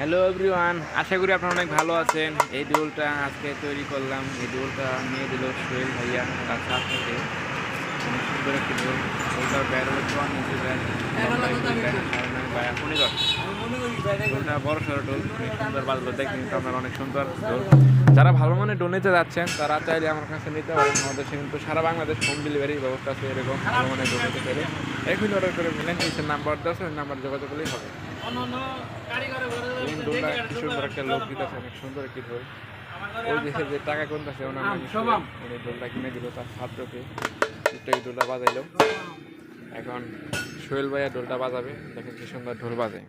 Hello everyone, আশা করি আপনারা অনেক ভালো আছেন। এই ডোলটা আজকে তৈরি করলাম। এই ডোলটা নিয়ে দিল সোহেল ভাইয়া তার ছাদ থেকে। অনেক সুন্দর একটি ডোল। ডোলটার ব্যার হলো 54 ডোলটা বড় সড়ো ডোল, অনেক সুন্দর বাজলো। দেখেন কিন্তু আপনার অনেক সুন্দর ডোল। যারা ভালো মনে ডোল নিতে যাচ্ছেন তারা চাইলে আমার কাছে নিতে পারেন। আমাদের সে কিন্তু সারা বাংলাদেশ হোম ডেলিভারির ব্যবস্থা আছে। এরকম ভালো মনে ডোল নিতে চাইলে এখন অর্ডার করে নিলেন। নিচের নাম্বার দেওয়া আছে, ওই নাম্বার যোগাযোগ করলেই হবে। ডোলটা কি সুন্দর একটা লোক দিতেছে, অনেক সুন্দর একটি ডোল। ওই দেশে যে টাকা কোনটাছে ওনার উনি ডোলটা কিনে দিল তার ছাত্রকে। এই ডোলটা বাজাইলো। এখন সোহেল ভাইয়া ডোলটা বাজাবে। দেখেন কি সুন্দর ঢোল বাজে।